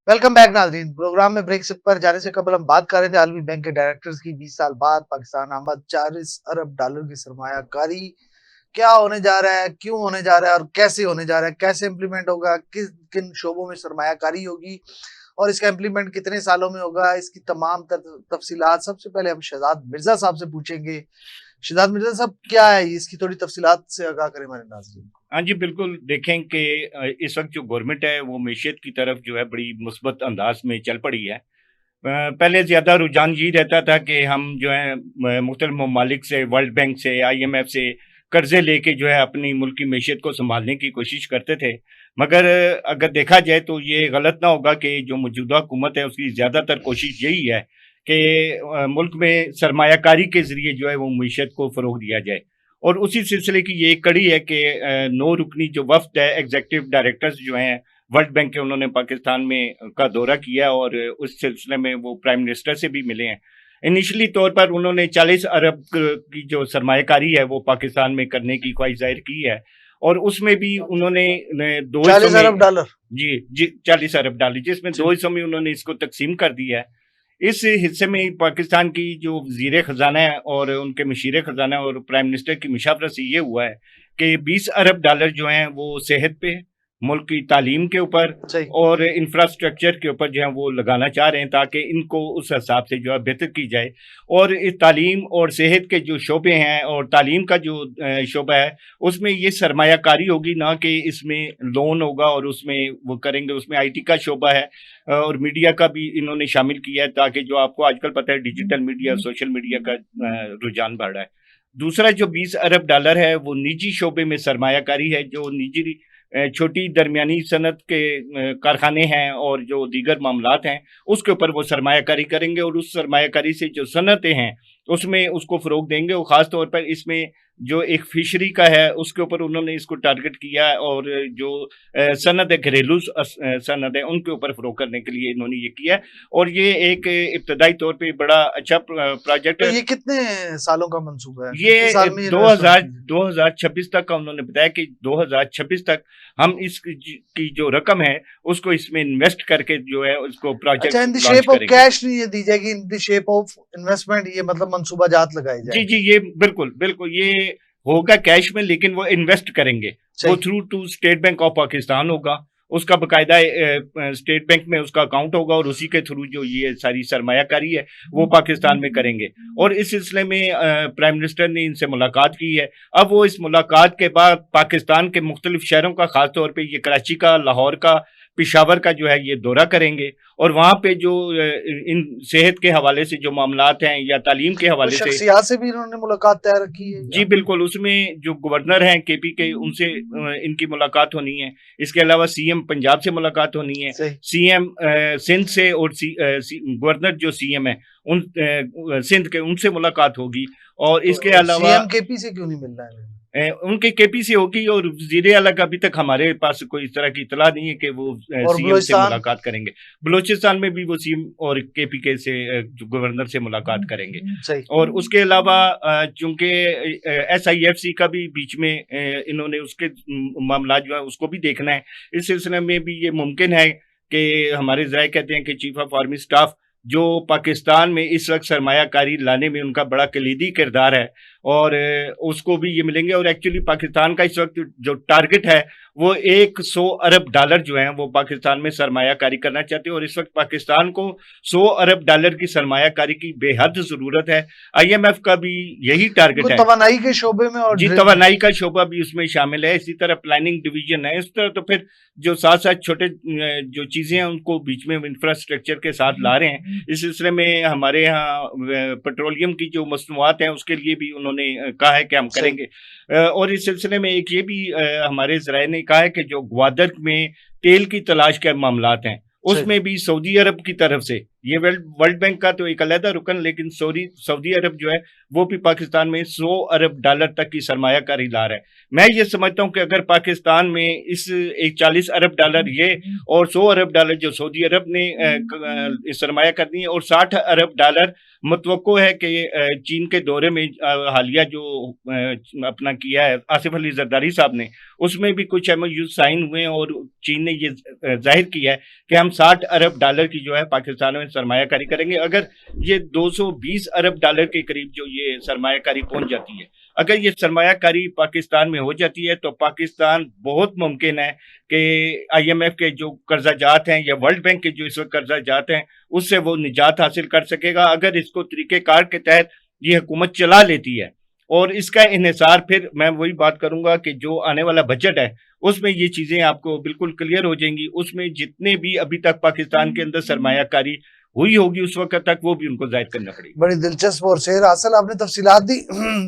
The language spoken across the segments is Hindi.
वेलकम बैक नाज़रीन। प्रोग्राम में ब्रेक से पर जाने से कबल हम बात कर रहे थे आलमी बैंक के डायरेक्टर्स की 20 साल बाद पाकिस्तान आमद $40 अरब की सरमायाकारी क्या होने जा रहा है, क्यों होने जा रहा है और कैसे होने जा रहा है, कैसे इम्प्लीमेंट होगा, किस किन शोबों में सरमायाकारी होगी और इसका इम्प्लीमेंट कितने सालों में होगा, इसकी तमाम तफसीलात सबसे पहले हम शहजाद मिर्जा साहब से पूछेंगे। शहजाद मिर्जा साहब, क्या है इसकी थोड़ी तफसीलात से आगाह करें हमारे नाज़रीन को। हाँ जी, बिल्कुल देखें कि इस वक्त जो गवर्नमेंट है वो मैशियत की तरफ जो है बड़ी मुस्बत अंदाज में चल पड़ी है। पहले ज़्यादा रुझान ये रहता था कि हम जो है मुख्तलिफ ममालिक से, वर्ल्ड बैंक से, IMF से कर्जे लेके जो है अपनी मुल्क की मैशियत को संभालने की कोशिश करते थे। मगर अगर देखा जाए तो ये गलत ना होगा कि जो मौजूदा हुकूमत है उसकी ज़्यादातर कोशिश यही है कि मुल्क में सरमायाकारी के ज़रिए जो है वो मैशियत को फ़रोग दिया जाए। और उसी सिलसिले की ये एक कड़ी है कि 9 रुकनी जो वफ़्द है, एग्ज़ीक्यूटिव डायरेक्टर्स जो हैं वर्ल्ड बैंक के, उन्होंने पाकिस्तान में का दौरा किया और उस सिलसिले में वो प्राइम मिनिस्टर से भी मिले हैं। इनिशियली तौर पर उन्होंने 40 अरब की जो सरमायाकारी है वो पाकिस्तान में करने की ख्वाहिश ज़ाहिर की है और उसमें भी उन्होंने दो हिस्सों 40 में अरब डॉलर जी 40 अरब डाली, जिसमें 2 हिस्सों में उन्होंने इसको तकसीम कर दिया है। इस हिस्से में पाकिस्तान की जो वज़ीर ख़ज़ाना है और उनके मशीर ख़ज़ाना और प्राइम मिनिस्टर की मुशावरत से ये हुआ है कि 20 अरब डॉलर जो हैं वो सेहत पे, मुल्क की तालीम के ऊपर और इंफ्रास्ट्रक्चर के ऊपर जो है वो लगाना चाह रहे हैं ताकि इनको उस हिसाब से जो है बेहतर की जाए। और इस तालीम और सेहत के जो शोबे हैं और तालीम का जो शोबा है उसमें ये सरमायाकारी होगी, ना कि इसमें लोन होगा और उसमें वो करेंगे। उसमें IT का शोबा है और मीडिया का भी इन्होंने शामिल किया है ताकि जो आपको आजकल पता है डिजिटल मीडिया, सोशल मीडिया का रुझान बढ़ रहा है। दूसरा जो 20 अरब डॉलर है वो निजी शोबे में सरमायाकारी है। जो निजी छोटी दरमियानी सनत के कारखाने हैं और जो दीगर मामलात हैं उसके ऊपर वो सरमायाकारी करेंगे और उस सरमायाकारी से जो सनतें हैं उसमें उसको फ़रोग देंगे। और ख़ास तौर पर इसमें जो एक फिशरी का है उसके ऊपर उन्होंने इसको टारगेट किया है और जो सनत है, घरेलू सनत है, उनके ऊपर फ़रोग करने के लिए इन्होंने ये किया है। और ये एक इब्तदाई तौर पे बड़ा अच्छा प्रोजेक्ट तो है। ये कितने सालों का मंसूबा है, ये कितने साल में ये 2026 तक का उन्होंने बताया कि 2026 तक हम इस की जो रकम है उसको इसमें इन्वेस्ट करके जो है उसको प्रोजेक्ट अच्छा, in the launch shape of करेंगे। कैश नहीं ये दी जाएगी, in the shape of investment, ये मतलब मंसूबा जात लगाए जी जाएंगे। जी, ये बिल्कुल बिल्कुल ये होगा कैश में, लेकिन वो इन्वेस्ट करेंगे। वो through to state bank of Pakistan होगा, उसका बकायदा स्टेट बैंक में उसका अकाउंट होगा और उसी के थ्रू जो ये सारी सरमायाकारी है वो पाकिस्तान में करेंगे। और इस सिलसिले में प्राइम मिनिस्टर ने इनसे मुलाकात की है। अब वो इस मुलाकात के बाद पाकिस्तान के मुख्तलिफ शहरों का, खास तौर पे ये कराची का, लाहौर का, पिशावर का जो है ये दौरा करेंगे और वहाँ पे जो इन सेहत के हवाले से जो मामलात हैं या तालीम के हवाले से शख्सियात से भी इन्होंने मुलाकात तय रखी है। जी बिल्कुल, उसमें जो गवर्नर हैं KP के, उनसे इनकी मुलाकात होनी है। इसके अलावा CM पंजाब से मुलाकात होनी है, CM सिंध से और गवर्नर जो CM है उन सिंध के, उनसे मुलाकात होगी। और इसके अलावा CM KP से क्यों नहीं मिल रहा है? उनके KP से होगी और वज़ीर आला का अभी तक हमारे पास कोई इस तरह की इतला नहीं है कि वो CM से मुलाकात करेंगे। बलूचिस्तान में भी वो CM और KP के से गवर्नर से मुलाकात करेंगे। और उसके अलावा चूंकि SIFC का भी बीच में इन्होंने उसके मामला जो है उसको भी देखना है। इस सिलसिले में भी ये मुमकिन है कि हमारे ज़राए कहते हैं कि चीफ ऑफ आर्मी स्टाफ जो पाकिस्तान में इस वक्त सरमायाकारी लाने में उनका बड़ा कलीदी किरदार है और उसको भी ये मिलेंगे। और एक्चुअली पाकिस्तान का इस वक्त जो टारगेट है वो 100 अरब डॉलर जो है वो पाकिस्तान में सरमायाकारी करना चाहते हैं और इस वक्त पाकिस्तान को 100 अरब डॉलर की सरमायाकारी की बेहद ज़रूरत है। IMF का भी यही टारगेट है, तवानाई के शोबे में, और जी तवानाई का शोबा भी उसमें शामिल है। इसी तरह प्लानिंग डिवीजन है। इस तरह तो फिर जो साथ साथ छोटे जो चीज़ें हैं उनको बीच में इंफ्रास्ट्रक्चर के साथ ला रहे हैं। इस सिलसिले में हमारे यहाँ पेट्रोलियम की जो मसनूआत हैं उसके लिए भी उन्होंने कहा है कि हम करेंगे। और इस सिलसिले में एक ये भी हमारे ज़राए ने कहा है कि जो ग्वादर में तेल की तलाश के मामलात हैं उसमें भी सऊदी अरब की तरफ से ये वर्ल्ड बैंक का तो एक अलहदा रुकन, लेकिन सऊदी अरब जो है वो भी पाकिस्तान में $100 अरब तक की सरमायाकारी ला रहा है। मैं ये समझता हूँ कि अगर पाकिस्तान में इस एक $40 अरब ये और $100 अरब जो सऊदी अरब ने सरमाया कर दी है, और $60 अरब मतवक्को है कि चीन के दौरे में हालिया जो अपना किया है आसिफ अली जरदारी साहब ने, उसमें भी कुछ MOU साइन हुए हैं और चीन ने ये जाहिर किया है कि हम $60 अरब की जो है पाकिस्तान में सरमायाकारी करेंगे। अगर ये $220 अरब के करीब जो ये सरमायाकारी पहुंच जाती है, अगर ये सरमायाकारी पाकिस्तान में हो जाती है, तो पाकिस्तान बहुत मुमकिन है कि IMF के जो कर्जाजात हैं या वर्ल्ड बैंक के जो इस वक्त कर्जाजात हैं उससे वो निजात हासिल कर सकेगा, अगर इसको तरीक़ेकार के तहत ये हुकूमत चला लेती है। और इसका इन्हिसार फिर मैं वही बात करूंगा कि जो आने वाला बजट है उसमें ये चीजें आपको बिल्कुल क्लियर हो जाएंगी। उसमें जितने भी अभी तक पाकिस्तान के अंदर सरमायाकारी हुई होगी उस वक्त तक वो भी उनको जाहिर करना पड़ेगी। बड़ी दिलचस्प और शेर हासिल आपने तफसीलात दी।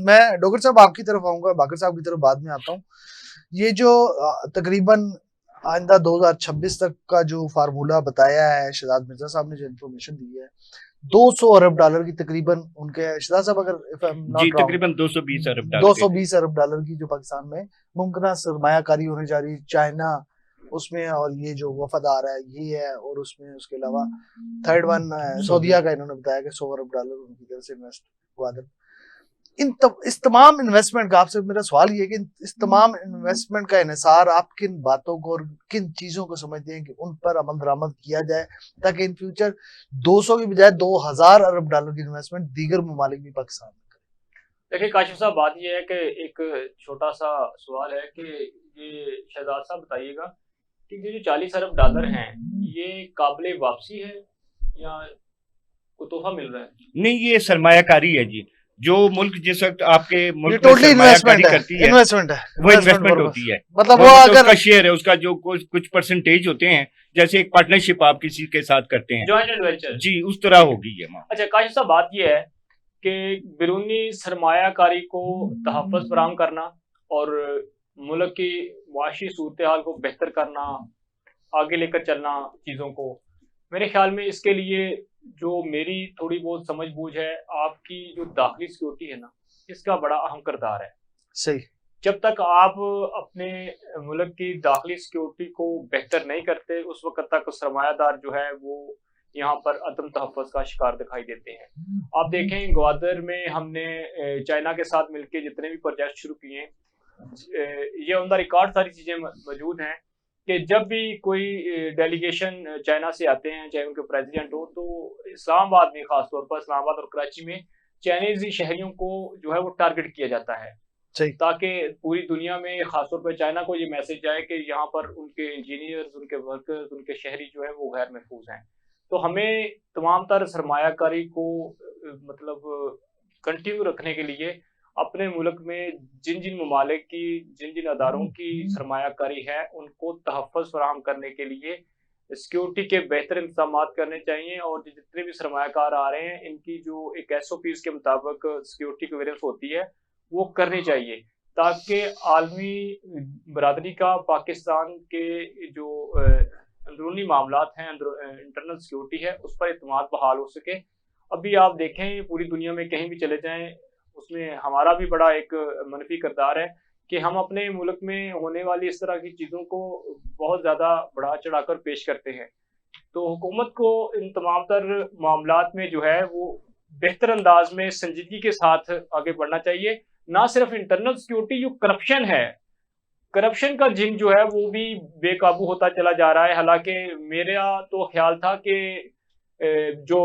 मैं डॉक्टर साहब आपकी तरफ आऊंगा, बाकर साहब की तरफ बाद में आता हूँ। ये जो तकरीबन आइंदा 2026 तक का जो फार्मूला बताया है शहजाद मिर्जा साहब ने, जो इन्फॉर्मेशन दी है, $200 अरब की तकरीबन उनके, शहजाद साहब अगर जी तकरीबन $220 अरब 220 अरब डॉलर की जो पाकिस्तान में मुमकिन सरमायाकारी होने जा रही, चाइना उसमें, और ये जो वफद आ रहा है ये है, और उसमें उसके अलावा थर्ड वन सऊदीया का इन्होंने बताया कि $100 अरब उनकी तरफ से इन्वेस्ट हुआ था। इस तमाम इन्वेस्टमेंट का आपसे मेरा सवाल ये है कि इस तमाम इन्वेस्टमेंट का इन्हिसार आप किन बातों को और किन चीजों को समझते हैं कि उन पर अमल दरामद किया जाए ताकि इन फ्यूचर 200 की बजाय $2000 अरब की इन्वेस्टमेंट दीगर ममालिक भी पाकिस्तान में करें? देखिए काशिफ साहब, बात यह है कि एक छोटा सा सवाल है कि ये शहजाद साहब बताइएगा कि ये जो $40 अरब हैं ये काबिल वापसी है या कोई तोहफा मिल रहा है? नहीं, ये सरमायाकारी है जी। जो मुल्क जिस वक्त आपके मुल्क में टोटली सरमायाकारी करती है, इन्वेस्टमेंट है, वो इन्वेस्टमेंट होती है। मतलब वो वो मतलब अगर उसका शेयर है, उसका जो कुछ परसेंटेज होते हैं, जैसे एक पार्टनरशिप आप किसी के साथ करते हैं, जॉइंट एडवेंचर जी उस तरह होगी ये। अच्छा काशिफ साहब, बात यह है कि बिरूनी सरमायाकारी को तहफ़्फ़ुज़ फराहम करना और मुल्क की मुआशी सूरत हाल को बेहतर करना, आगे लेकर चलना चीज़ों को, मेरे ख्याल में इसके लिए जो मेरी थोड़ी बहुत समझ बूझ है, आपकी जो दाखिली सिक्योरिटी है ना, इसका बड़ा अहम किरदार है। सही, जब तक आप अपने मुल्क की दाखिली सिक्योरिटी को बेहतर नहीं करते उस वक्त तक सरमायादार जो है वो यहाँ पर अदम तहफ़्फ़ुज़ का शिकार दिखाई देते हैं। आप देखें ग्वादर में हमने चाइना के साथ मिलकर जितने भी प्रोजेक्ट शुरू किए हैं, ये ऑन द रिकॉर्ड सारी चीज़ें मौजूद हैं कि जब भी कोई डेलीगेशन चाइना से आते हैं, चाहे उनके प्रेसिडेंट हो, तो इस्लामाबाद में ख़ासतौर पर इस्लामाबाद और कराची में चाइनीज़ी शहरियों को जो है वो टारगेट किया जाता है, ताकि पूरी दुनिया में ख़ासतौर पर चाइना को ये मैसेज जाए कि यहाँ पर उनके इंजीनियर्स, उनके वर्कर्स, उनके शहरी जो है वो गैर महफूज हैं। तो हमें तमाम तर सरमायाकारी को मतलब कंटिन्यू रखने के लिए अपने मुल्क में जिन जिन ममालिक की, जिन जिन अदारों की सरमायाकारी है, उनको तहफ़्फ़ुज़ फराहम करने के लिए सिक्योरिटी के बेहतर इंतज़ाम करने चाहिए, और जितने भी सरमायाकार आ रहे हैं इनकी जो एक SOPs के मुताबिक सिक्योरिटी क्लियरेंस होती है वो करनी चाहिए, ताकि आलमी बरादरी का पाकिस्तान के जो अंदरूनी मामलात हैं, इंटरनल सिक्योरिटी है, उस पर इत्मीनान बहाल हो सके। अभी आप देखें पूरी दुनिया में कहीं भी चले जाएं, उसमें हमारा भी बड़ा एक मनफी किरदार है कि हम अपने मुल्क में होने वाली इस तरह की चीज़ों को बहुत ज़्यादा बढ़ा चढ़ाकर पेश करते हैं। तो हुकूमत को इन तमाम तर मामलात में जो है वो बेहतर अंदाज में संजीदगी के साथ आगे बढ़ना चाहिए। ना सिर्फ इंटरनल सिक्योरिटी, जो करप्शन है, करप्शन का जिन जो है वो भी बेकाबू होता चला जा रहा है। हालांकि मेरा तो ख्याल था कि जो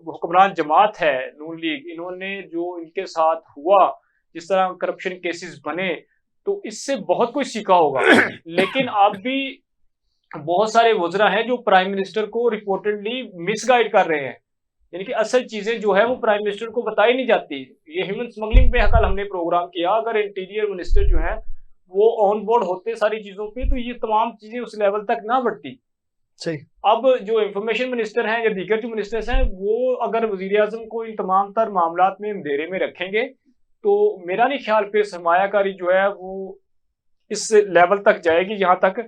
हुक्मरान जमात है नून लीग, इन्होंने जो इनके साथ हुआ, जिस तरह करप्शन केसेस बने, तो इससे बहुत कुछ सीखा होगा। लेकिन अब भी बहुत सारे वज़रा हैं जो प्राइम मिनिस्टर को रिपोर्टेडली मिसगाइड कर रहे हैं, यानी कि असल चीज़ें जो है वो प्राइम मिनिस्टर को बताई नहीं जाती। ये ह्यूमन स्मगलिंग पे कल हमने प्रोग्राम किया, अगर इंटीरियर मिनिस्टर जो है वो ऑन बोर्ड होते सारी चीज़ों पे, तो ये तमाम चीज़ें उस लेवल तक ना बढ़ती। सही। अब जो इंफॉर्मेशन मिनिस्टर हैं या दीगर जो मिनिस्टर्स हैं, वो अगर वज़ीर आज़म को इन तमाम तर मामलात में अंधेरे में रखेंगे, तो मेरा नहीं ख्याल पे सरमायाकारी जो है वो इस लेवल तक जाएगी। यहाँ तक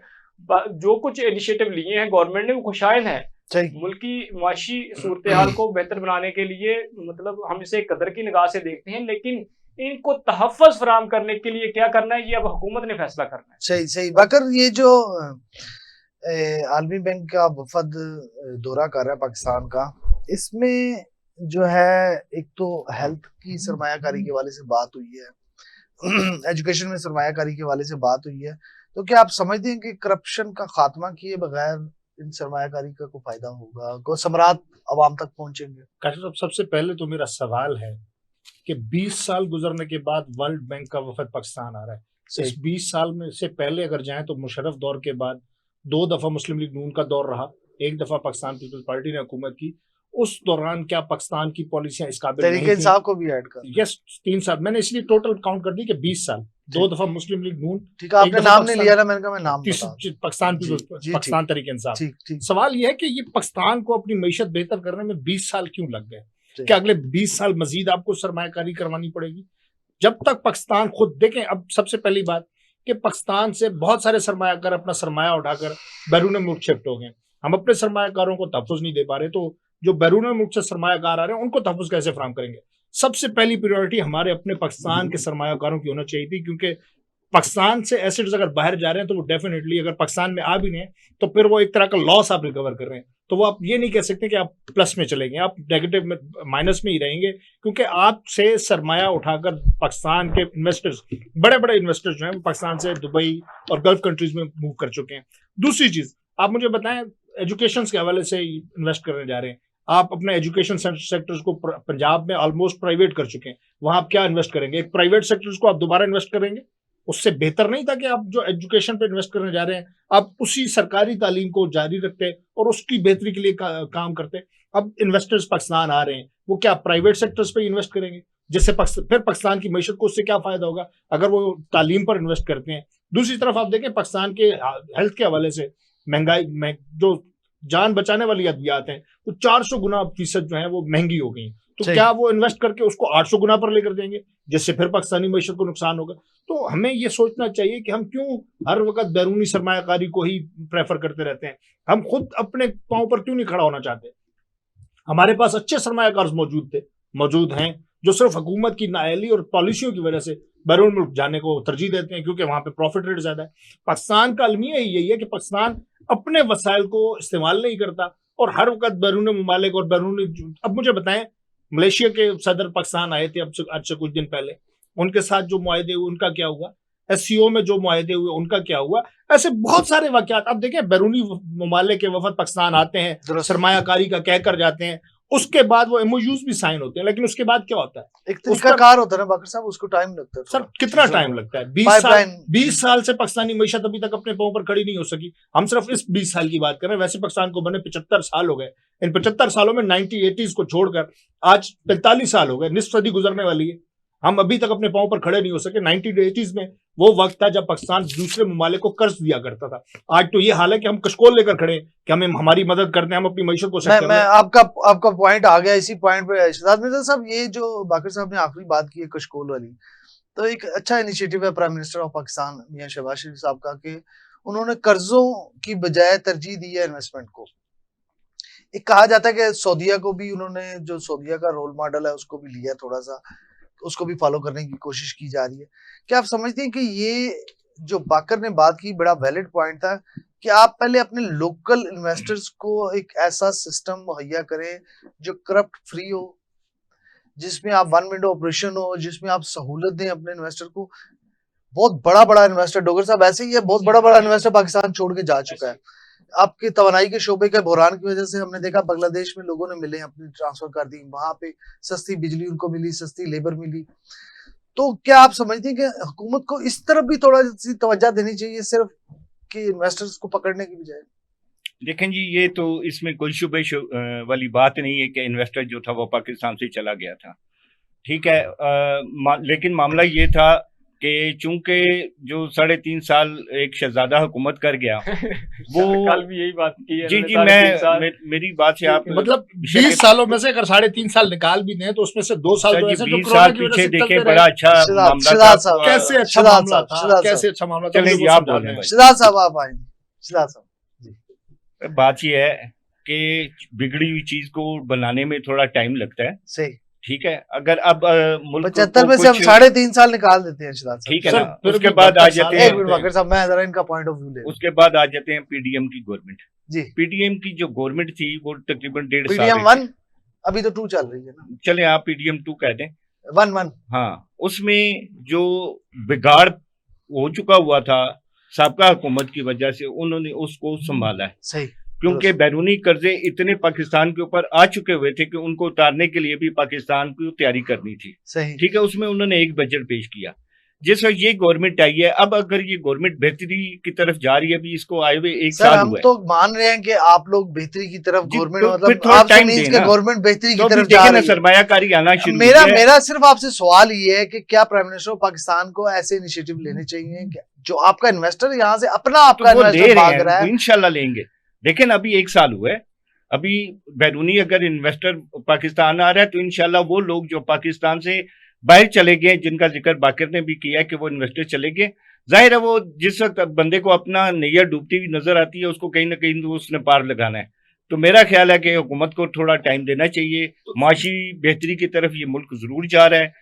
जो कुछ इनिशिएटिव लिए हैं गवर्नमेंट ने वो खुशाइन है, सही। मुल्क की मुआशी सूरत हाल को बेहतर बनाने के लिए मतलब हम इसे कदर की निगाह से देखते हैं, लेकिन इनको तहफ़्फ़ुज़ फराहम करने के लिए क्या करना है, ये अब हुकूमत ने फैसला करना है। सही सही। बाकर ये जो आलमी बैंक का वफद दौरा कर रहा है पाकिस्तान का, इसमें जो है एक तो हेल्थ की सरमायाकारी के हवाले से बात हुई है, एजुकेशन में सरमायाकारी के हवाले से बात हुई है, तो क्या आप समझते हैं कि करप्शन का खात्मा किए बगैर इन सरमायाकारी का कोई फायदा होगा, कोई समरात अवाम तक पहुंचेंगे? काशिफ साहब, सबसे पहले तो मेरा सवाल है कि 20 साल गुजरने के बाद वर्ल्ड बैंक का वफद पाकिस्तान आ रहा है। इस 20 साल में से पहले अगर जाएं तो मुशर्रफ दौर के बाद 2 दफा मुस्लिम लीग नून का दौर रहा, 1 दफा पाकिस्तान पीपल्स पार्टी ने हुकूमत की। उस दौरान क्या पाकिस्तान की पॉलिसियां इस काबिल तहरीक नहीं थी? इंसाफ को भी ऐड कर, यस, 3 साल मैंने इसलिए टोटल काउंट कर दी कि 20 साल, 2 दफा मुस्लिम लीग नून, ठीक है, आपने एक दफा नाम नहीं पाकिस्तान- लिया ना, मैंने कहा मैं नाम बता पाकिस्तान जी, पीपल्स जी, पाकिस्तान तहरीक इंसाफ। ठीक ठीक। सवाल यह है कि ये पाकिस्तान को अपनी मईशत बेहतर करने में 20 साल क्यों लग गए? जी। क्या अगले 20 साल मजीद आपको सरमायाकारी करवानी पड़ेगी? जब तक पाकिस्तान खुद देखें, अब सबसे पहली बात कि पाकिस्तान से बहुत सारे सरमायाकार अपना सरमाया उठाकर बैरून मुल्क शिफ्ट हो गए। हम अपने सरमायाकारों को तहफ़्फ़ुज़ नहीं दे पा रहे, तो जो बैरून मुल्क से सरमायाकार आ रहे हैं उनको तहफ़्फ़ुज़ कैसे फराहम करेंगे? सबसे पहली प्रायोरिटी हमारे अपने पाकिस्तान के सरमायाकारों की होना चाहिए थी, क्योंकि पाकिस्तान से एसेट्स अगर बाहर जा रहे हैं तो वो डेफिनेटली अगर पाकिस्तान में आ भी नहीं है तो फिर वो एक तरह का लॉस आप रिकवर कर रहे हैं। तो वो आप ये नहीं कह सकते कि आप प्लस में चले गए, आप नेगेटिव में, माइनस में ही रहेंगे, क्योंकि आपसे सरमाया उठाकर पाकिस्तान के इन्वेस्टर्स, बड़े बड़े इन्वेस्टर्स जो हैं वो पाकिस्तान से दुबई और गल्फ कंट्रीज में मूव कर चुके हैं। दूसरी चीज आप मुझे बताएं, एजुकेशन के हवाले से इन्वेस्ट करने जा रहे हैं आप, अपने एजुकेशन सेक्टर्स को पंजाब में ऑलमोस्ट प्राइवेट कर चुके हैं, वहां आप क्या इन्वेस्ट करेंगे? एक प्राइवेट सेक्टर्स को आप दोबारा इन्वेस्ट करेंगे? उससे बेहतर नहीं था कि आप जो एजुकेशन पे इन्वेस्ट करने जा रहे हैं आप उसी सरकारी तालीम को जारी रखते और उसकी बेहतरी के लिए काम करते? अब इन्वेस्टर्स पाकिस्तान आ रहे हैं, वो क्या प्राइवेट सेक्टर्स पे इन्वेस्ट करेंगे, जिससे फिर पाकिस्तान की मईशत को उससे क्या फायदा होगा अगर वो तालीम पर इन्वेस्ट करते हैं? दूसरी तरफ आप देखें, पाकिस्तान के हेल्थ के हवाले से महंगाई में जो जान बचाने वाली अद्वियात हैं वो 400 गुना फीसद जो है वो महंगी हो गई। तो क्या वो इन्वेस्ट करके उसको 800 गुना पर लेकर देंगे, जिससे फिर पाकिस्तानी मईशत को नुकसान होगा? तो हमें ये सोचना चाहिए कि हम क्यों हर वक्त बैरूनी सरमायाकारी को ही प्रेफर करते रहते हैं, हम खुद अपने पांव पर क्यों नहीं खड़ा होना चाहते? हमारे पास अच्छे सरमायाकार मौजूद हैं जो सिर्फ हुकूमत की नाअहली और पॉलिसियों की वजह से बैरून मुल्क जाने को तरजीह देते हैं, क्योंकि वहां पे प्रॉफिट रेट ज्यादा है। पाकिस्तान का अलमिया ही यही है कि पाकिस्तान अपने वसाइल को इस्तेमाल नहीं करता और हर वक्त बैरून मुमालिक और बैरून, अब मुझे बताएं, मलेशिया के सदर पाकिस्तान आए थे आज से कुछ दिन पहले, उनके साथ जो मुआहदे हुए उनका क्या हुआ? SCO में जो मुआहदे हुए उनका क्या हुआ? ऐसे बहुत सारे वाकयात अब देखें, बैरूनी मुमालिक के वफद पाकिस्तान आते हैं, सरमायाकारी का कहकर जाते हैं, उसके बाद वो MOUs भी साइन होते हैं, लेकिन उसके बाद क्या होता है? एक तरीकाकार होता है ना बाकर साहब, उसको टाइम लगता है। सर कितना टाइम लगता है? 20 साल से पाकिस्तानी मईशत अभी तक अपने पांव पर खड़ी नहीं हो सकी। हम सिर्फ इस 20 साल की बात कर रहे हैं, वैसे पाकिस्तान को बने 75 साल हो गए। इन 75 सालों में 1980s को छोड़कर आज 45 साल हो गए, निस्फ सदी गुजरने वाली है, हम अभी तक अपने पांव पर खड़े नहीं हो सके। 1980s में वो वक्त था जब पाकिस्तान दूसरे ममालिक को कर्ज दिया करता था। आज तो ये हाल है कि हम कशकोल लेकर खड़े हैं कि हमें हमारी मदद करते हैं, हम अपनी मईशत को सेट कर रहे हैं। आपका पॉइंट आ गया, इसी पॉइंट पे शहजाद मिर्जा साहब, ये जो बाकर साहब ने आखिरी बात की है कशकोल वाली, तो एक अच्छा इनिशिएटिव है प्राइम मिनिस्टर ऑफ पाकिस्तान मियां शहबाज शरीफ साहब का कि उन्होंने कर्जों की बजाय तरजीह दी है इन्वेस्टमेंट को। एक कहा जाता है कि सऊदीया को भी उन्होंने, जो सऊदीया का रोल मॉडल है उसको भी लिया, थोड़ा सा उसको भी फॉलो करने की कोशिश की जा रही है। क्या आप समझते हैं कि ये जो बाकर ने बात की बड़ा वैलिड पॉइंट था कि आप पहले अपने लोकल इन्वेस्टर्स को एक ऐसा सिस्टम मुहैया करें जो करप्ट फ्री हो, जिसमें आप वन विंडो ऑपरेशन हो, जिसमें आप सहूलत दें अपने इन्वेस्टर को? बहुत बड़ा इन्वेस्टर डोगर साहब ऐसे ही है, बहुत बड़ा इन्वेस्टर पाकिस्तान छोड़ के जा चुका है। आपके तवानाई के शोबे के बहरान की वजह से हमने देखा बांग्लादेश में लोगों ने मिले, अपनी ट्रांसफर कर दी, वहां पे सस्ती बिजली उनको मिली, सस्ती लेबर मिली। तो क्या आप समझते हैं कि हुकूमत को इस तरफ भी थोड़ा सी तवज्जो देनी चाहिए, सिर्फ कि इन्वेस्टर्स को पकड़ने की बजाय? देखें जी, ये तो इसमें कोई शुबे वाली बात नहीं है कि इन्वेस्टर जो था वो पाकिस्तान से चला गया था, ठीक है। लेकिन मामला ये था कि चूंकि जो 3.5 साल एक शहजादा हुकूमत कर गया वो कल भी यही बात की है। जी मेरी बात से आप मतलब 20 सालों में से अगर 3.5 साल निकाल भी दें तो उसमें से 2 साल जो ऐसे 20 साल पीछे देखे, बड़ा अच्छा मामला था, कैसे अच्छा मामला था, कैसे अच्छा मामला था। चलिए आप बोलें। शहजाद साहब आप आए। शहजाद साहब, बात ये है कि बिगड़ी हुई चीज को बनाने में थोड़ा टाइम लगता है, सही। ठीक है। अगर अब मुल्क 75 को में से हम कुछ 3.5 साल निकाल देते हैं शिदात साहब। ठीक है सर, ना, फिर उसके भी बाद आ 72 जाते साल एक हैं, मिनट वाकर साहब, मैं जरा इनका पॉइंट ऑफ व्यू ले उसके बाद आ जाते हैं पीडीएम की गवर्नमेंट। जी। पीडीएम की जो गवर्नमेंट थी वो तकरीबन 1.5 साल पीडीएम रही 1 अभी तो 2 चल रही है ना, थी। चले आप पीडीएम 2 कह दें। 1 हाँ, उसमें जो बिगाड़ हो चुका हुआ था साबका हुकूमत की वजह से, उन्होंने उसको संभाला है, सही। क्योंकि बैरूनी कर्जे इतने पाकिस्तान के ऊपर आ चुके हुए थे कि उनको उतारने के लिए भी पाकिस्तान को तैयारी करनी थी, सही। ठीक है। उसमें उन्होंने एक बजट पेश किया। जिस वक्त ये गवर्नमेंट आई है, अब अगर ये गवर्नमेंट बेहतरी की तरफ जा रही है, अभी इसको आए हुए 1 सर साल हम हुआ है। तो मान रहे हैं कि आप लोग बेहतरी की तरफ जी, गवर्नमेंट तो फिर मतलब थोड़ा आपसे टाइम मीन्स देना। के गवर्नमेंट बेहतरी तो की अभी तरफ जा देखें ना, रही है। सरमायाकारी आना शुरू हुई मेरा है। मेरा सिर्फ आपसे सवाल ये है कि क्या प्राइम मिनिस्टर ऑफ पाकिस्तान को ऐसे इनिशिएटिव लेने चाहिए कि जो आपका इन्वेस्टर यहाँ से अपना तो आपका वो ले इन्वेस्टर रहे भाग रहा हैं, वो है, इंशाल्लाह लेंगे। देखें ना, अभी 1 साल हुआ है, अभी बैरूनी अगर इन्वेस्टर पाकिस्तान आ रहा है तो इंशाल्लाह वो लोग जो पाकिस्तान से बाहर चले गए, जिनका जिक्र बाकिर ने भी किया है कि वो इन्वेस्टर चले गए, जाहिर है वो जिस वक्त बंदे को अपना नैया डूबती हुई नजर आती है, उसको कहीं ना कहीं तो उसने पार लगाना है। तो मेरा ख्याल है कि हुकूमत को थोड़ा टाइम देना चाहिए। माशी बेहतरी की तरफ ये मुल्क जरूर जा रहा है,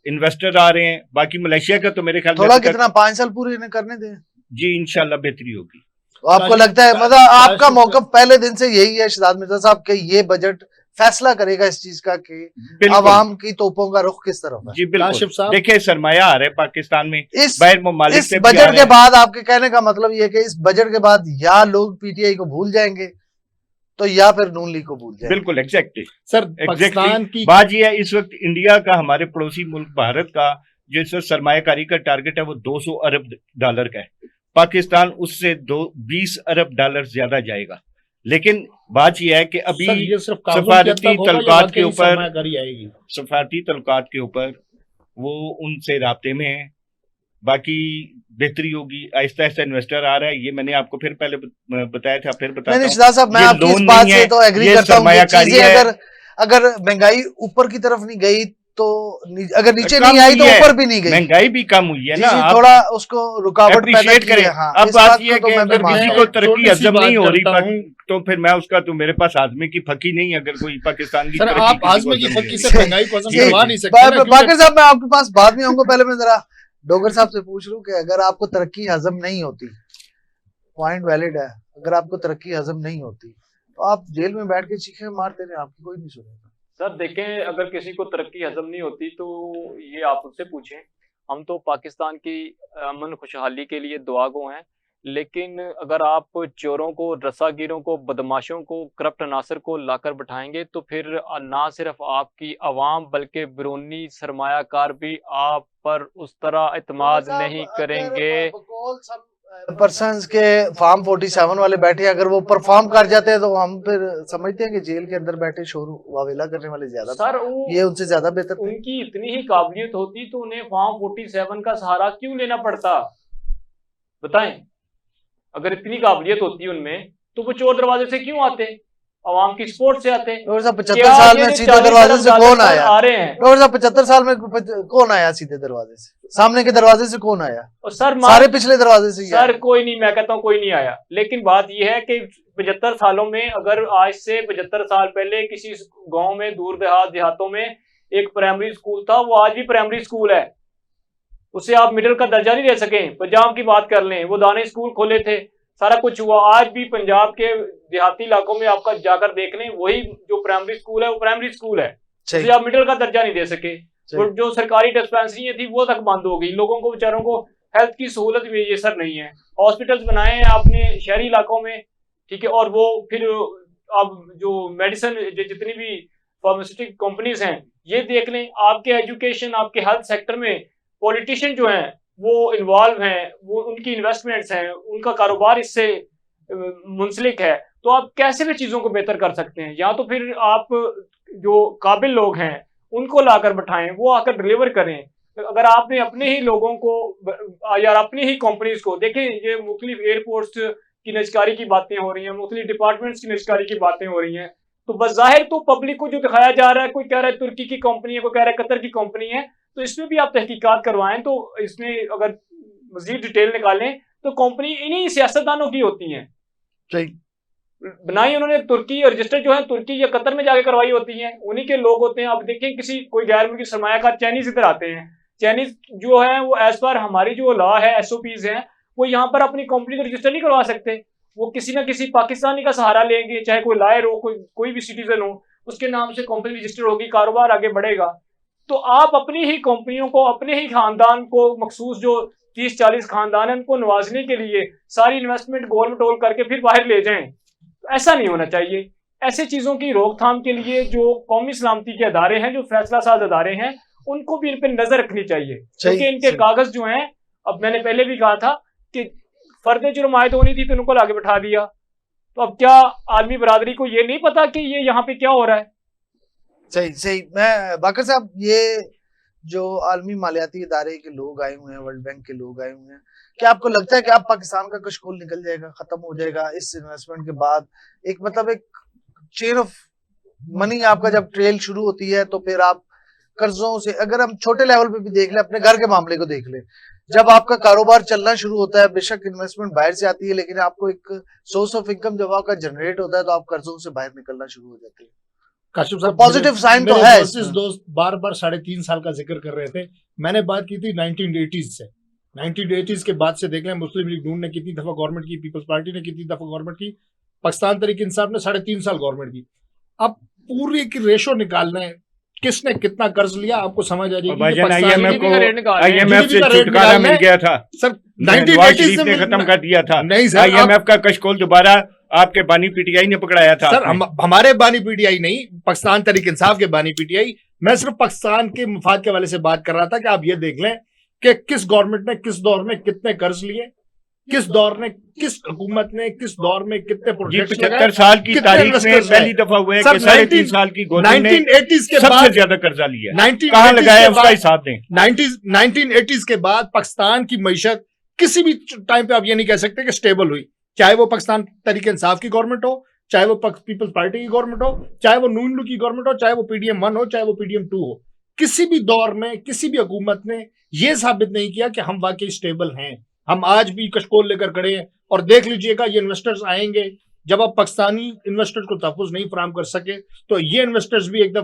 इन्वेस्टर आ रहे हैं। बाकी मलेशिया का तो मेरे ख्याल में थोड़ा अभी तक कितना 5 साल पूरे इन्हें करने दें। जी इंशाल्लाह बेहतरी होगी। तो आपको काशिफ- लगता है मतलब आपका काशिफ- मौकफ पहले दिन से यही है शिदात मिर्जा साहब कि ये बजट फैसला करेगा इस चीज का कि बिल्कुल आवाम की तोपों का रुख किस तरफ है। जी, बिल्कुल। काशिफ साहब, देखिए, सरमाया आ रहा है पाकिस्तान में, इस बाहर ममालिक इस से भी आ बजट रहे के हैं। बाद आपके कहने का मतलब ये है कि इस बजट के बाद या लोग पीटीआई को भूल जाएंगे तो या फिर नून लीग को भूल जाएंगे। बिल्कुल एग्जैक्टली सर पाकिस्तान की बात यह है, इस वक्त इंडिया का, हमारे पड़ोसी मुल्क भारत का जो इस वक्त सरमायाकारी का टारगेट है वो 200 अरब डॉलर का है। पाकिस्तान उससे 20 अरब डॉलर ज्यादा जाएगा। लेकिन बात यह है कि अभी सर ये सिर्फ काबुल के सफारती अंदर होगा या तल्लुकात वाकई के ऊपर सरमायाकारी आएगी? सफारती तल्लुकात के ऊपर वो उनसे राब्ते में है। बाकी बेहतरी होगी, आहिस्ता आहिस्ता इन्वेस्टर आ रहा है। ये मैंने आपको फिर पहले बताया था, फिर बताता नहीं हूं। शिदात साहब, मैं ये आपकी इस लोन बात नहीं से है, तो एग्री ये करता हूँ कि सरमायाकारी चीजें है। अगर महंगाई ऊपर की तरफ नहीं गई तो अगर नीचे कम नहीं आई तो हुई है, ऊपर भी नहीं गई। महंगाई भी कम हुई है जी ना। जी, आप थोड़ा उसको रुकावट पैदा अप्रिशिएट की करें। है। हाँ, अब इस बात बात यह है को कि तो मैं अगर भी किसी मानता को हूँ। तरक्की छोटी सी हजम बात नहीं हो रही करता हूं। तो फिर मैं उसका, तो मेरे पास आदमी की फकी नहीं है। अगर कोई पाकिस्तान की सर तरक्की आप किसी को आजमी की हजम नहीं फकी हो से महंगाई को हजम जी, करवा नहीं सकते ना, क्योंकि- बाकर साहब, मैं आपके पास बाद में आऊंगा, पहले मैं जरा डोगर साहब से पूछ लूं कि अगर आपको तरक्की हजम नहीं होती, पॉइंट वैलिड है, अगर आपको तरक्की हजम नहीं होती तो आप जेल में बैठ के चीखें मारते रहे, आपकी कोई नहीं सुनेगा। सर देखें, अगर किसी को तरक्की हजम नहीं होती तो ये आप उससे पूछें। हम तो पाकिस्तान की अमन खुशहाली के लिए दुआगो हैं, लेकिन अगर आप चोरों को, रस्सागिरों को, बदमाशों को, करप्ट अनासर को लाकर बैठाएंगे तो फिर ना सिर्फ आपकी आवाम बल्कि बैरूनी सरमायाकार भी आप पर उस तरह एतमाद नहीं करेंगे। पर्संस के फार्म 47 वाले बैठे, अगर वो परफॉर्म कर जाते हैं तो हम फिर समझते हैं कि जेल के अंदर बैठे शोर वावेला करने वाले ज्यादा, सर ये उनसे ज्यादा बेहतर थे। उनकी इतनी ही काबिलियत होती तो उन्हें फॉर्म 47 का सहारा क्यों लेना पड़ता, बताएं। अगर इतनी काबिलियत होती उनमें तो वो चोर दरवाजे से क्यों आते, आवाम की सपोर्ट से आते। डॉक्टर साहब 75 साल में सीधे दरवाजे से कौन आया? आ रहे हैं डॉक्टर साहब 75 साल में कौन आया सीधे दरवाजे से? सामने के दरवाजे से कौन आया? और सर सारे पिछले दरवाजे से ही आए। सर कोई नहीं, मैं कहता हूँ कोई नहीं आया, लेकिन बात यह है कि 75 सालों में, अगर आज से 75 साल पहले किसी गांव में, दूर देहातों में एक प्राइमरी स्कूल था, वो आज भी प्राइमरी स्कूल है, उसे आप मिडिल का दर्जा नहीं दे सके। पंजाब की बात कर लें, वो दाने स्कूल खोले थे, सारा कुछ हुआ। आज भी पंजाब के देहाती इलाकों में आपका जाकर देख लें, वही जो प्राइमरी स्कूल है वो प्राइमरी स्कूल है, उसे आप मिडिल का दर्जा नहीं दे सके। और जो सरकारी डिस्पेंसरी थी वो तक बंद हो गई, लोगों को, बेचारों को हेल्थ की सहूलत भी ये सर नहीं है। हॉस्पिटल्स बनाए हैं आपने शहरी इलाकों में, ठीक है, और वो फिर अब जो मेडिसिन, जितनी भी फार्मास्यूटिकल कंपनीज हैं, ये देख लें, आपके एजुकेशन, आपके हेल्थ सेक्टर में पॉलिटिशियन जो हैं वो इन्वॉल्व हैं, वो उनकी इन्वेस्टमेंट्स हैं, उनका कारोबार इससे मुंसलिक है। तो आप कैसे भी चीज़ों को बेहतर कर सकते हैं? या तो फिर आप जो काबिल लोग हैं उनको लाकर बैठाएं, वो आकर डिलीवर करें। अगर आपने अपने ही लोगों को या अपनी ही कंपनीज को देखें, ये मुख्तलिफ एयरपोर्ट्स की निजकारी की बातें हो रही हैं, मुख्तलिफ डिपार्टमेंट्स की निजकारी की बातें हो रही हैं, तो बज़ाहिर तो पब्लिक को जो दिखाया जा रहा है, कोई कह रहा है तुर्की की कंपनी है, कोई कह रहा है कतर की कंपनी है, तो इसमें भी आप तहकीकात करवाएं। तो इसमें अगर मजीद डिटेल निकालें तो कंपनी इन्हीं सियासतदानों की होती हैं। सही। बनाई उन्होंने तुर्की, और रजिस्टर जो है तुर्की या कतर में जाके करवाई होती हैं, उन्हीं के लोग होते हैं। अब देखें किसी कोई गैर मुल्की सरमायाकार चाइनीज इधर आते हैं, चाइनीज जो है वो एज पर हमारी जो लॉ है, एसओपीज हैं, वो यहाँ पर अपनी कंपनी को रजिस्टर नहीं करवा सकते। वो किसी ना किसी पाकिस्तानी का सहारा लेंगे, चाहे कोई लायर हो, कोई भी सिटीजन हो, उसके नाम से कंपनी रजिस्टर होगी, कारोबार आगे बढ़ेगा। तो आप अपनी ही कंपनियों को, अपने ही खानदान को, मखसूस जो 30-40 खानदान है, उनको नवाजने के लिए सारी इन्वेस्टमेंट गोल मटोल करके फिर बाहर ले जाएं, तो ऐसा नहीं होना चाहिए। ऐसे चीजों की रोकथाम के लिए जो कौमी सलामती के अदारे हैं, जो फैसला साज अदारे हैं, उनको भी इन पर नजर रखनी चाहिए, क्योंकि इनके कागज जो हैं, अब मैंने पहले भी कहा था कि फर्द जुर्म आयद होनी थी तो उनको लाके बैठा दिया। तो अब क्या आलमी बरादरी को ये नहीं पता कि ये यहाँ पे क्या हो रहा है? सही सही। मैं बाकर साहब, ये जो आलमी मालियाती इदारे के लोग आए हुए हैं, वर्ल्ड बैंक के लोग आए हुए हैं, क्या आपको लगता है कि अब पाकिस्तान का कशकोल निकल जाएगा, खत्म हो जाएगा इस इन्वेस्टमेंट के बाद? एक मतलब एक चेन ऑफ मनी आपका जब ट्रेल शुरू होती है, तो फिर आप कर्जों से, अगर हम छोटे लेवल पे भी देख लें, अपने घर के मामले को देख लें, जब आपका कारोबार चलना शुरू होता है, बेशक इन्वेस्टमेंट बाहर से आती है, लेकिन आपको एक सोर्स ऑफ इनकम जब आपका जनरेट होता है, तो आप कर्जों से बाहर निकलना शुरू हो जाते हैं। काशिफ साहब, पॉजिटिव साइन तो है। दोस्त बार बार 3.5 साल का जिक्र कर रहे थे। मैंने बात की थी 1980s से। 1980s के बाद से देख लें, मुस्लिम लीग नून ने कितनी दफा गवर्नमेंट की, पीपल्स पार्टी ने कितनी दफा गवर्नमेंट की, पाकिस्तान तहरीक इंसाफ ने 3.5 साल गवर्नमेंट की। अब पूरी की रेशो निकालना है, किसने कितना कर्ज लिया, आपको समझ आ जाएगी। IMF से छुटकारा मिल गया था सर, नवाज शरीफ ने खत्म कर दिया था। नहीं सर, IMF का कशकोल दोबारा आपके बानी पीटीआई ने पकड़ाया था। सर हमारे बानी पीटीआई नहीं, पाकिस्तान तहरीक इंसाफ के बानी पीटीआई। मैं सिर्फ पाकिस्तान के मुफाद के वाले से बात कर रहा था कि आप ये देख लें कि किस गवर्नमेंट ने किस दौर में कितने कर्ज लिए, किस दौर ने, किस हुकूमत ने किस दौर में कितने प्रोजेक्ट 75 साल की तारीख में पहली दफा हुआ है कि 3.5 साल की गवर्नमेंट ने 1980s के सबसे बाद ज्यादा कर्जा लिया है। 1980s कहाँ लगाया के उसका बाद- हिसाब दें। 1980s के बाद पाकिस्तान की मईशत किसी भी टाइम पे आप ये नहीं कह सकते कि स्टेबल हुई, चाहे वो पाकिस्तान तहरीक इंसाफ की गवर्नमेंट हो, चाहे वो पीपल्स पार्टी की गवर्नमेंट हो, चाहे वो नून लीग की गवर्नमेंट हो, चाहे वो PDM 1 हो, चाहे वो PDM 2 हो। किसी भी दौर में किसी भी हुकूमत ने यह साबित नहीं किया कि हम वाकई स्टेबल हैं। हम आज भी कशकोल लेकर खड़े हैं, और देख लीजिएगा ये इन्वेस्टर्स आएंगे, जब आप पाकिस्तानी इन्वेस्टर्स को तहफ़्फ़ुज़ नहीं फराहम कर सके, तो ये इन्वेस्टर्स भी एक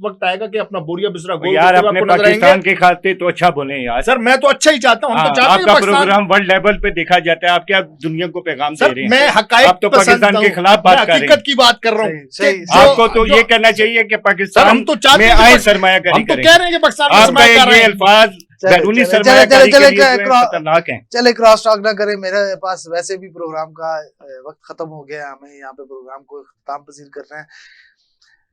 वक्त आएगा कि अपना बोरिया बिसरा गोल यार अपने पाकिस्तान के खाते तो अच्छा बोले यार। सर मैं तो अच्छा ही चाहता हूं, हम तो चाहते हैं आपका प्रोग्राम वर्ल्ड लेवल पे देखा जाता है, आप क्या दुनिया को पैगाम दे रहे हैं? मैं हकायक आप तो पाकिस्तान के खिलाफ बात कर रहे हैं, हकीकत की बात कर रहा हूं। आपको तो ये कहना चाहिए कि पाकिस्तान हम तो चाहते में आए सरमायाकारी हम तो करें। कह रहे हैं कि पाकिस्तान में आपका सरमायाकारी ये अल्फाज बैरूनी सरमायाकारी के लिए खतरनाक हैं। चले क्रॉस टॉक ना करें, मेरे पास वैसे भी प्रोग्राम का वक्त खत्म हो गया, हमें यहाँ पे प्रोग्राम को इख्तिताम पसीर कर रहे हैं।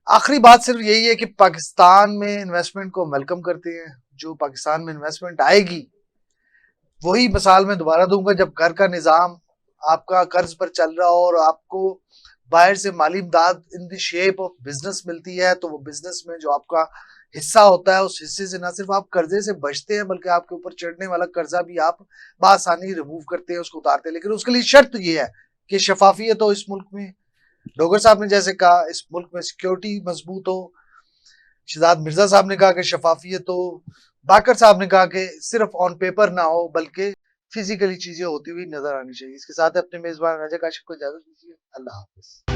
आखिरी बात सिर्फ यही है कि पाकिस्तान में इन्वेस्टमेंट को वेलकम करते हैं। जो पाकिस्तान में इन्वेस्टमेंट आएगी, वही मिसाल मैं दोबारा दूंगा, जब घर का निजाम आपका कर्ज पर चल रहा हो और आपको बाहर से माली इमदाद in the shape of business मिलती है, तो वो बिजनेस में जो आपका हिस्सा होता है, उस हिस्से से ना सिर्फ आप कर्जे से बचते हैं, बल्कि आपके ऊपर चढ़ने वाला कर्जा भी आप बआसानी रिमूव करते हैं, उसको उतारते हैं। लेकिन उसके लिए शर्त ये है कि शफाफियत हो इस मुल्क में। डोगर साहब ने जैसे कहा, इस मुल्क में सिक्योरिटी मजबूत हो। शहजाद मिर्जा साहब ने कहा कि शफाफियत हो। बाकर साहब ने कहा कि सिर्फ ऑन पेपर ना हो, बल्कि फिजिकली चीजें होती हुई नजर आनी चाहिए। इसके साथ अपने मेजबान राजा काशिफ को इजाजत दीजिए। अल्लाह हाफिज।